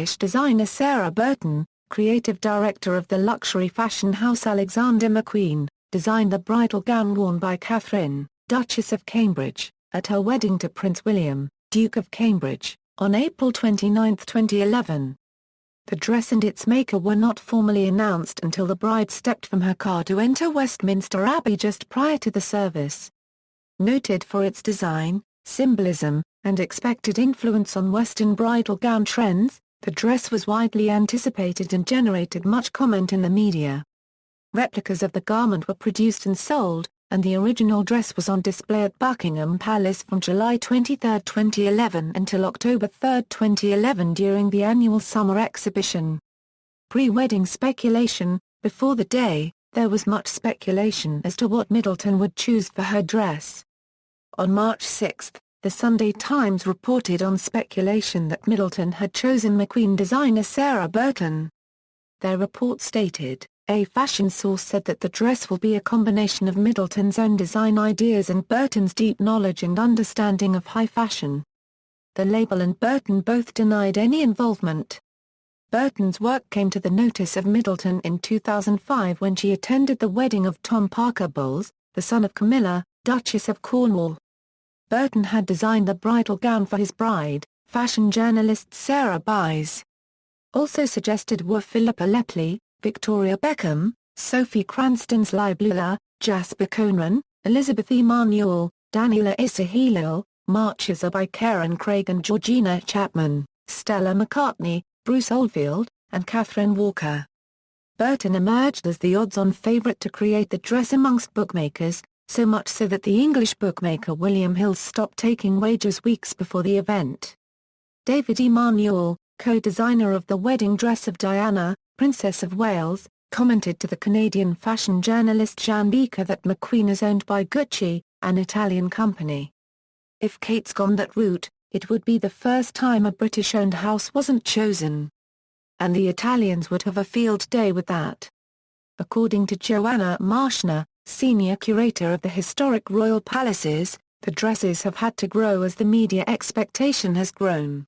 British designer Sarah Burton, creative director of the luxury fashion house Alexander McQueen, designed the bridal gown worn by Catherine, Duchess of Cambridge, at her wedding to Prince William, Duke of Cambridge, on April 29, 2011. The dress and its maker were not formally announced until the bride stepped from her car to enter Westminster Abbey just prior to the service. Noted for its design, symbolism, and expected influence on Western bridal gown trends, the dress was widely anticipated and generated much comment in the media. Replicas of the garment were produced and sold, and the original dress was on display at Buckingham Palace from July 23, 2011 until October 3, 2011 during the annual summer exhibition. Pre-wedding speculation. Before the day, there was much speculation as to what Middleton would choose for her dress. On March 6, the Sunday Times reported on speculation that Middleton had chosen McQueen designer Sarah Burton. Their report stated, "A fashion source said that the dress will be a combination of Middleton's own design ideas and Burton's deep knowledge and understanding of high fashion." The label and Burton both denied any involvement. Burton's work came to the notice of Middleton in 2005 when she attended the wedding of Tom Parker Bowles, the son of Camilla, Duchess of Cornwall. Burton had designed the bridal gown for his bride, fashion journalist Sarah Burton. Also suggested were Philippa Lepley, Victoria Beckham, Sophie Cranston's Liblula, Jasper Conran, Elizabeth Emanuel, Daniela Isahilil, Marches are by Karen Craig and Georgina Chapman, Stella McCartney, Bruce Oldfield, and Catherine Walker. Burton emerged as the odds-on favourite to create the dress amongst bookmakers, so much so that the English bookmaker William Hill stopped taking wagers weeks before the event. David Emanuel, co-designer of the wedding dress of Diana, Princess of Wales, commented to the Canadian fashion journalist Jean Beaker that McQueen is owned by Gucci, an Italian company. "If Kate's gone that route, it would be the first time a British-owned house wasn't chosen. And the Italians would have a field day with that." According to Joanna Marshner, senior curator of the historic royal palaces, the dresses have had to grow as the media expectation has grown.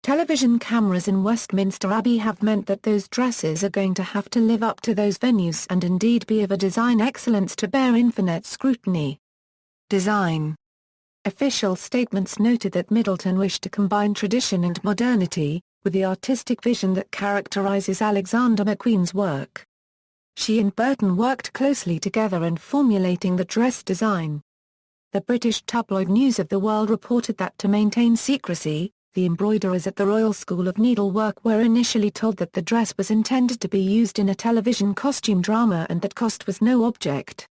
Television cameras in Westminster Abbey have meant that those dresses are going to have to live up to those venues and indeed be of a design excellence to bear infinite scrutiny. Design. Official statements noted that Middleton wished to combine tradition and modernity, with the artistic vision that characterizes Alexander McQueen's work. She and Burton worked closely together in formulating the dress design. The British tabloid News of the World reported that to maintain secrecy, the embroiderers at the Royal School of Needlework were initially told that the dress was intended to be used in a television costume drama and that cost was no object.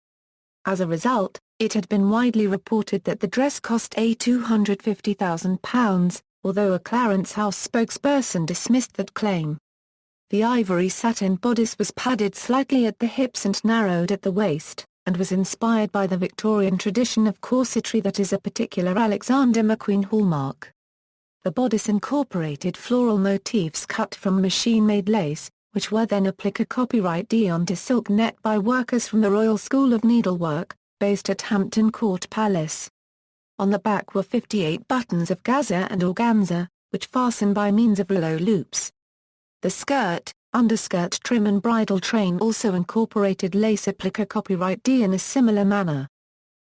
As a result, it had been widely reported that the dress cost £250,000, although a Clarence House spokesperson dismissed that claim. The ivory satin bodice was padded slightly at the hips and narrowed at the waist, and was inspired by the Victorian tradition of corsetry that is a particular Alexander McQueen hallmark. The bodice incorporated floral motifs cut from machine-made lace, which were then appliqué copyright D onto silk net by workers from the Royal School of Needlework, based at Hampton Court Palace. On the back were 58 buttons of gaza and organza, which fasten by means of rouleau loops. The skirt, underskirt trim and bridal train also incorporated lace appliqué copyright D in a similar manner.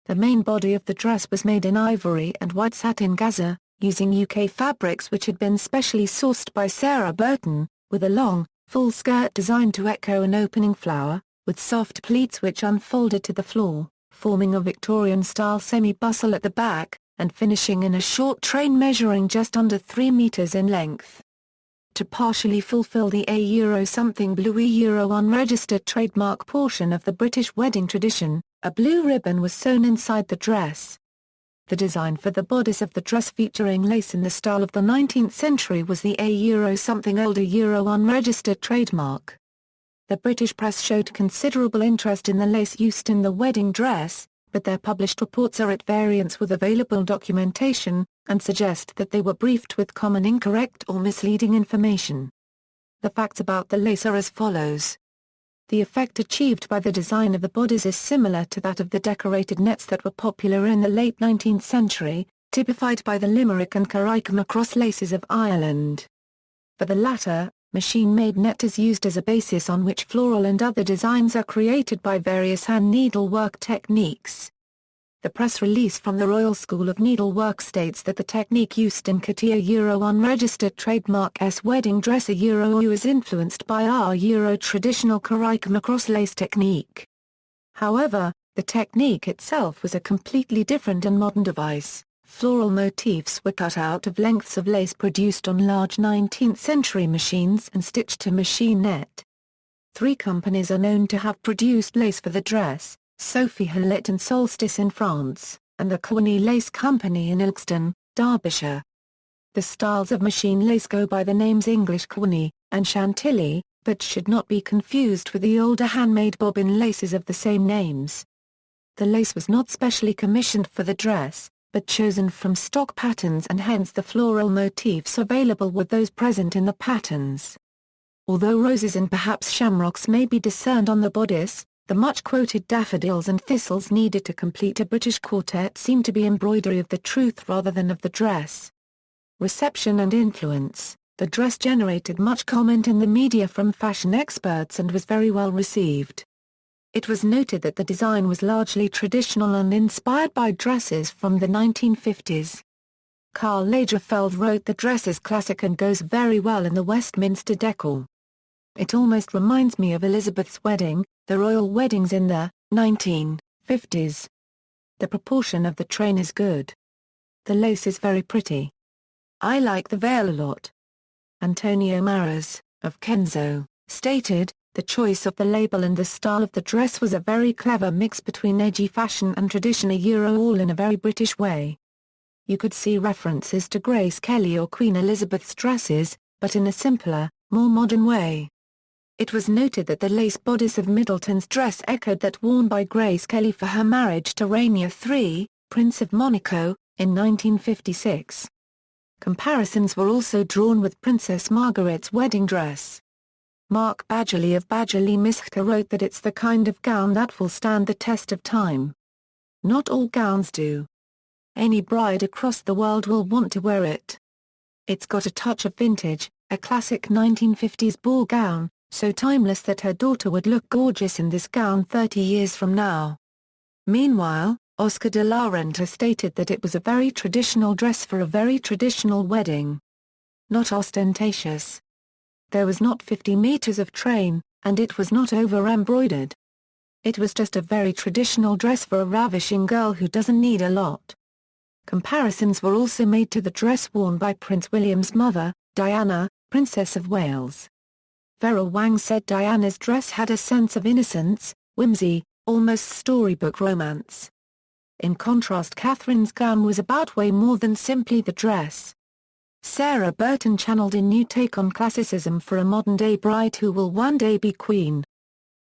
The main body of the dress was made in ivory and white satin gaza, using UK fabrics which had been specially sourced by Sarah Burton, with a long, full skirt designed to echo an opening flower, with soft pleats which unfolded to the floor, forming a Victorian-style semi-bustle at the back, and finishing in a short train measuring just under 3 meters in length. To partially fulfill the A-something blue unregistered trademark portion of the British wedding tradition, a blue ribbon was sewn inside the dress. The design for the bodice of the dress featuring lace in the style of the 19th century was the A-something older unregistered trademark. The British press showed considerable interest in the lace used in the wedding dress, but their published reports are at variance with available documentation, and suggest that they were briefed with common incorrect or misleading information. The facts about the lace are as follows. The effect achieved by the design of the bodice is similar to that of the decorated nets that were popular in the late 19th century, typified by the Limerick and Carrickmacross laces of Ireland. For the latter, machine-made net is used as a basis on which floral and other designs are created by various hand needlework techniques. The press release from the Royal School of Needlework states that the technique used in Katia Euro unregistered trademark S wedding dress Euro is influenced by our Euro traditional Karikama cross-lace technique. However, the technique itself was a completely different and modern device. Floral motifs were cut out of lengths of lace produced on large 19th-century machines and stitched to machine net. 3 companies are known to have produced lace for the dress: Sophie Hallett and Solstice in France, and the Coigny Lace Company in Ilkeston, Derbyshire. The styles of machine lace go by the names English Coigny and Chantilly, but should not be confused with the older handmade bobbin laces of the same names. The lace was not specially commissioned for the dress, but chosen from stock patterns, and hence the floral motifs available were those present in the patterns. Although roses and perhaps shamrocks may be discerned on the bodice, the much-quoted daffodils and thistles needed to complete a British quartet seem to be embroidery of the truth rather than of the dress. Reception and influence. The dress generated much comment in the media from fashion experts and was very well received. It was noted that the design was largely traditional and inspired by dresses from the 1950s. Karl Lagerfeld wrote, "The dress is classic and goes very well in the Westminster decor. It almost reminds me of Elizabeth's wedding, the royal weddings in the 1950s. The proportion of the train is good. The lace is very pretty. I like the veil a lot." Antonio Maras, of Kenzo, stated, "The choice of the label and the style of the dress was a very clever mix between edgy fashion and tradition, a Euro, all in a very British way. You could see references to Grace Kelly or Queen Elizabeth's dresses, but in a simpler, more modern way." It was noted that the lace bodice of Middleton's dress echoed that worn by Grace Kelly for her marriage to Rainier III, Prince of Monaco, in 1956. Comparisons were also drawn with Princess Margaret's wedding dress. Mark Badgerly of Badgerly Miskta wrote that it's the kind of gown that will stand the test of time. Not all gowns do. Any bride across the world will want to wear it. It's got a touch of vintage, a classic 1950s ball gown, so timeless that her daughter would look gorgeous in this gown 30 years from now. Meanwhile, Oscar de la Renta stated that it was a very traditional dress for a very traditional wedding. Not ostentatious. There was not 50 meters of train, and it was not over-embroidered. It was just a very traditional dress for a ravishing girl who doesn't need a lot. Comparisons were also made to the dress worn by Prince William's mother, Diana, Princess of Wales. Vera Wang said Diana's dress had a sense of innocence, whimsy, almost storybook romance. In contrast, Catherine's gown was about way more than simply the dress. Sarah Burton channeled a new take on classicism for a modern-day bride who will one day be queen.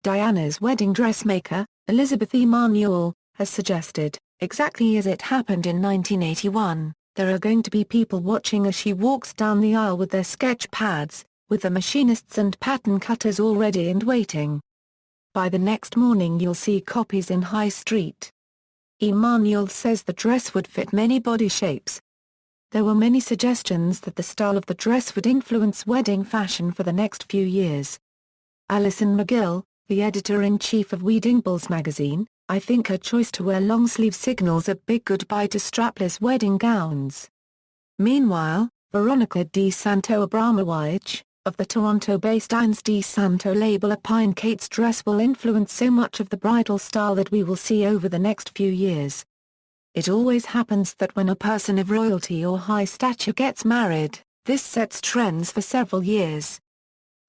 Diana's wedding dressmaker, Elizabeth Emanuel, has suggested, exactly as it happened in 1981, there are going to be people watching as she walks down the aisle with their sketch pads, with the machinists and pattern cutters all ready and waiting. By the next morning you'll see copies in High Street. Emanuel says the dress would fit many body shapes. There were many suggestions that the style of the dress would influence wedding fashion for the next few years. Alison McGill, the editor-in-chief of Weddingballs magazine, "I think her choice to wear long-sleeve signals a big goodbye to strapless wedding gowns." Meanwhile, Veronica Di Santo Abramowicz, of the Toronto-based Ines Di Santo label, opined Kate's dress will influence so much of the bridal style that we will see over the next few years. It always happens that when a person of royalty or high stature gets married, this sets trends for several years.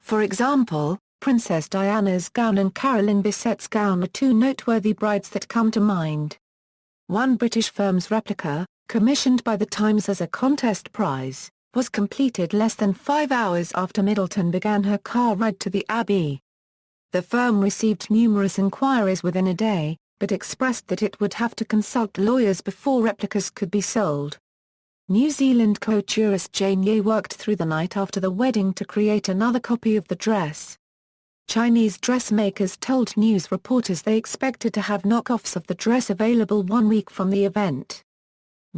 For example, Princess Diana's gown and Caroline Bissette's gown are two noteworthy brides that come to mind. One British firm's replica, commissioned by the Times as a contest prize, was completed less than 5 hours after Middleton began her car ride to the Abbey. The firm received numerous inquiries within a day, but expressed that it would have to consult lawyers before replicas could be sold. New Zealand couturist Jane Ye worked through the night after the wedding to create another copy of the dress. Chinese dressmakers told news reporters they expected to have knockoffs of the dress available 1 week from the event.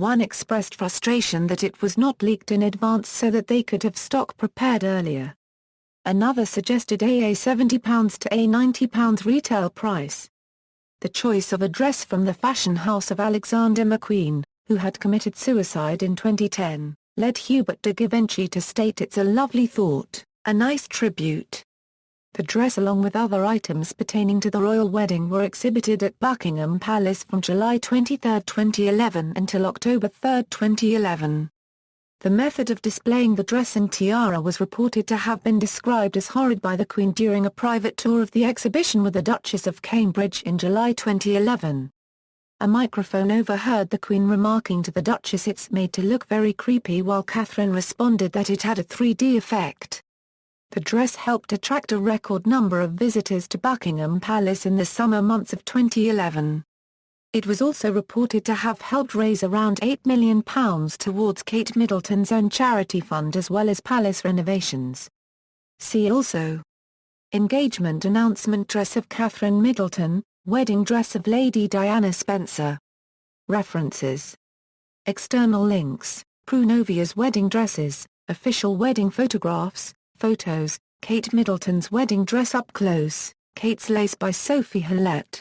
One expressed frustration that it was not leaked in advance so that they could have stock prepared earlier. Another suggested a £70 to a £90 retail price. The choice of a dress from the fashion house of Alexander McQueen, who had committed suicide in 2010, led Hubert de Givenchy to state, "It's a lovely thought, a nice tribute." The dress along with other items pertaining to the royal wedding were exhibited at Buckingham Palace from July 23, 2011 until October 3, 2011. The method of displaying the dress and tiara was reported to have been described as horrid by the Queen during a private tour of the exhibition with the Duchess of Cambridge in July 2011. A microphone overheard the Queen remarking to the Duchess, "It's made to look very creepy," while Catherine responded that it had a 3D effect. The dress helped attract a record number of visitors to Buckingham Palace in the summer months of 2011. It was also reported to have helped raise around £8 million towards Kate Middleton's own charity fund as well as palace renovations. See also: Engagement announcement dress of Catherine Middleton, wedding dress of Lady Diana Spencer. References. External links: Prunovia's wedding dresses, official wedding photographs, photos, Kate Middleton's wedding dress up close, Kate's Lace by Sophie Hillette.